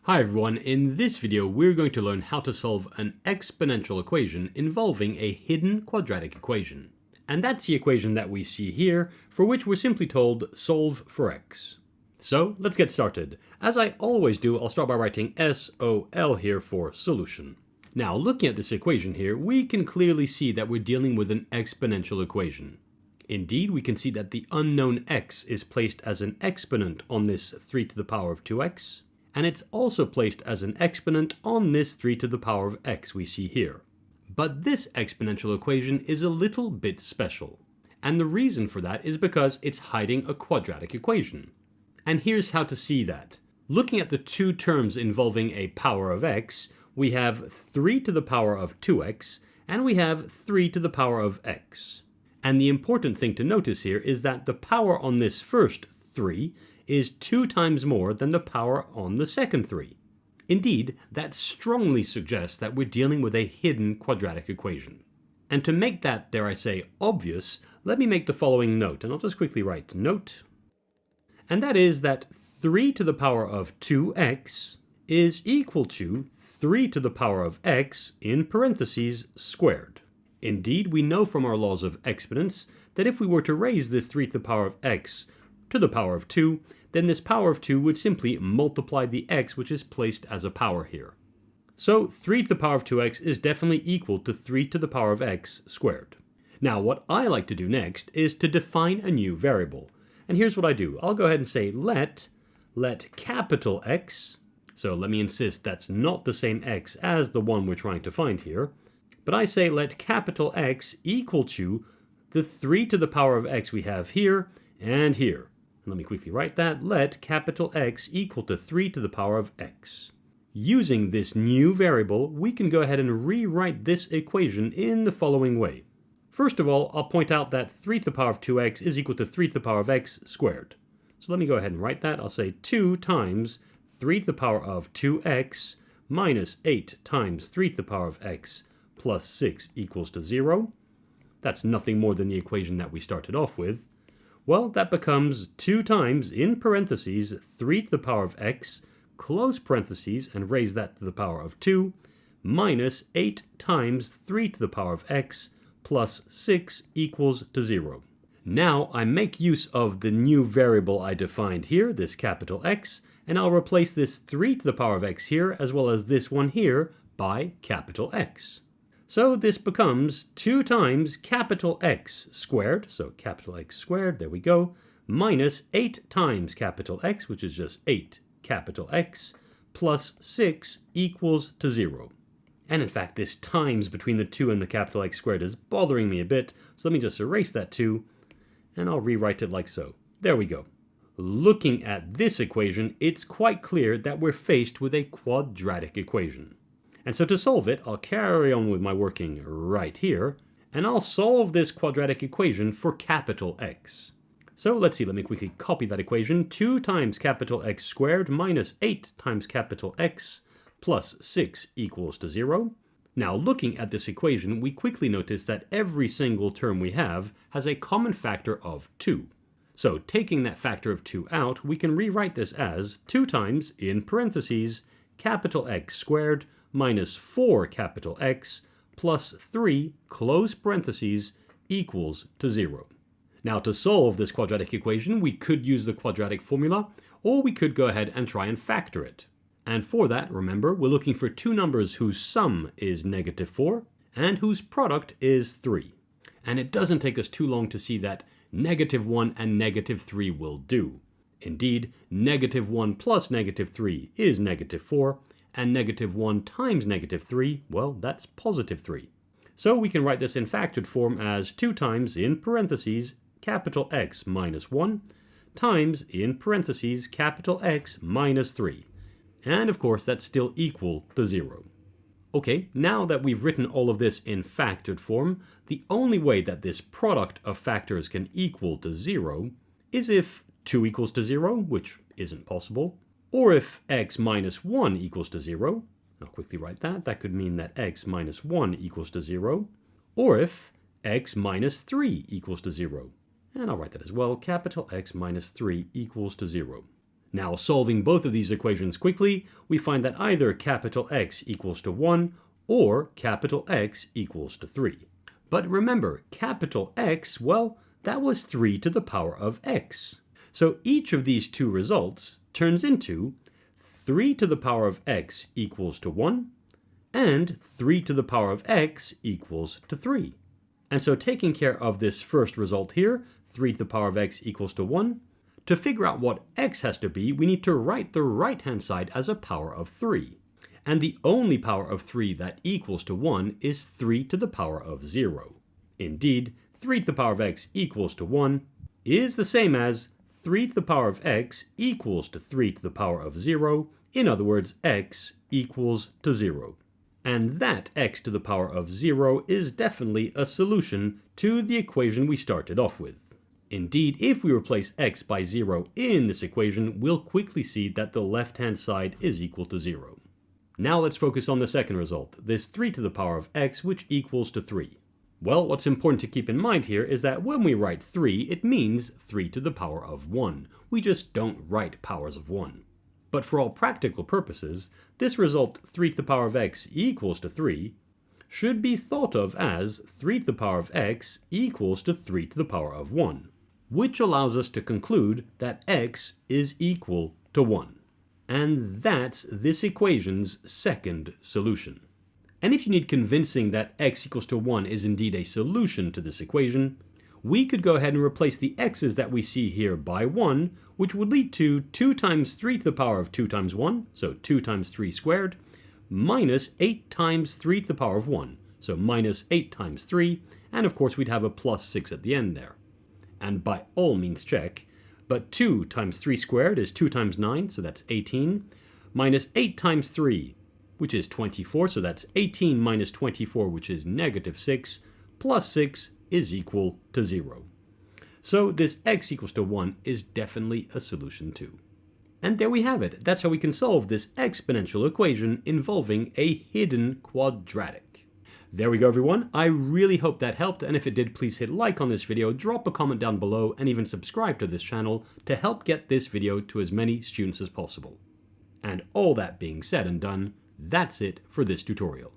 Hi everyone, in this video we're going to learn how to solve an exponential equation involving a hidden quadratic equation. And that's the equation that we see here, for which we're simply told solve for x. So let's get started. As I always do, I'll start by writing SOL here for solution. Now looking at this equation here, we can clearly see that we're dealing with an exponential equation. Indeed, we can see that the unknown x is placed as an exponent on this 3 to the power of 2x. And it's also placed as an exponent on this 3 to the power of x we see here. But this exponential equation is a little bit special. And the reason for that is because it's hiding a quadratic equation. And here's how to see that. Looking at the two terms involving a power of x, we have 3 to the power of 2x, and we have 3 to the power of x. And the important thing to notice here is that the power on this first 3 is 2 times more than the power on the second 3. Indeed, that strongly suggests that we're dealing with a hidden quadratic equation. And to make that, dare I say, obvious, let me make the following note, and I'll just quickly write note. And that is that 3 to the power of 2x is equal to 3 to the power of x in parentheses squared. Indeed, we know from our laws of exponents that if we were to raise this 3 to the power of x to the power of 2, then this power of 2 would simply multiply the x which is placed as a power here. So 3 to the power of 2x is definitely equal to 3 to the power of x squared. Now what I like to do next is to define a new variable. And here's what I do. I'll go ahead and say let capital X, so let me insist that's not the same x as the one we're trying to find here, but I say let capital X equal to the 3 to the power of x we have here and here. Let me quickly write that. Let capital X equal to 3 to the power of x. Using this new variable, we can go ahead and rewrite this equation in the following way. First of all, I'll point out that 3 to the power of 2x is equal to 3 to the power of x squared. So let me go ahead and write that. I'll say 2 times 3 to the power of 2x minus 8 times 3 to the power of x plus 6 equals to 0. That's nothing more than the equation that we started off with. Well, that becomes 2 times, in parentheses, 3 to the power of x, close parentheses, and raise that to the power of 2, minus 8 times 3 to the power of x, plus 6 equals to 0. Now, I make use of the new variable I defined here, this capital X, and I'll replace this 3 to the power of x here, as well as this one here, by capital X. So this becomes 2 times capital X squared, so capital X squared, there we go, minus 8 times capital X, which is just 8 capital X, plus 6 equals to 0. And in fact, this times between the 2 and the capital X squared is bothering me a bit, so let me just erase that 2, and I'll rewrite it like so. There we go. Looking at this equation, it's quite clear that we're faced with a quadratic equation. And so to solve it, I'll carry on with my working right here, and I'll solve this quadratic equation for capital X. So let's see, let me quickly copy that equation. 2 times capital X squared minus 8 times capital X plus 6 equals to 0. Now looking at this equation, we quickly notice that every single term we have has a common factor of 2. So taking that factor of 2 out, we can rewrite this as 2 times, in parentheses, capital X squared minus 4 capital X plus 3, close parentheses, equals to 0. Now to solve this quadratic equation, we could use the quadratic formula, or we could go ahead and try and factor it. And for that, remember, we're looking for two numbers whose sum is -4 and whose product is 3. And it doesn't take us too long to see that -1 and -3 will do. Indeed, -1 plus -3 is -4, and -1 times -3, well, that's +3. So we can write this in factored form as 2 times, in parentheses, capital X minus 1, times, in parentheses, capital X minus 3. And of course, that's still equal to 0. Okay, now that we've written all of this in factored form, the only way that this product of factors can equal to 0 is if 2 equals to 0, which isn't possible, or if x minus 1 equals to 0, I'll quickly write that. That could mean that x minus 1 equals to 0, or if x minus 3 equals to 0. And I'll write that as well, capital X minus 3 equals to 0. Now, solving both of these equations quickly, we find that either capital X equals to 1 or capital X equals to 3. But remember, capital X, well, that was 3 to the power of x. So each of these two results turns into 3 to the power of x equals to 1 and 3 to the power of x equals to 3. And so taking care of this first result here, 3 to the power of x equals to 1, to figure out what x has to be, we need to write the right-hand side as a power of 3. And the only power of 3 that equals to 1 is 3 to the power of 0. Indeed, 3 to the power of x equals to 1 is the same as 3 to the power of x equals to 3 to the power of 0. In other words, x equals to 0. And that x to the power of 0 is definitely a solution to the equation we started off with. Indeed, if we replace x by 0 in this equation, we'll quickly see that the left-hand side is equal to 0. Now let's focus on the second result, this 3 to the power of x, which equals to 3. Well, what's important to keep in mind here is that when we write 3, it means 3 to the power of 1. We just don't write powers of 1. But for all practical purposes, this result 3 to the power of x equals to 3 should be thought of as 3 to the power of x equals to 3 to the power of 1, which allows us to conclude that x is equal to 1. And that's this equation's second solution. And if you need convincing that x equals to 1 is indeed a solution to this equation, we could go ahead and replace the x's that we see here by 1, which would lead to 2 times 3 to the power of 2 times 1, so 2 times 3 squared, minus 8 times 3 to the power of 1, so minus 8 times 3, and of course we'd have a plus 6 at the end there. And by all means check, but 2 times 3 squared is 2 times 9, so that's 18, minus 8 times 3, which is 24, so that's 18 minus 24, which is negative 6, plus 6 is equal to 0. So this x equals to 1 is definitely a solution too. And there we have it. That's how we can solve this exponential equation involving a hidden quadratic. There we go, everyone. I really hope that helped, and if it did, please hit like on this video, drop a comment down below, and even subscribe to this channel to help get this video to as many students as possible. And all that being said and done, that's it for this tutorial.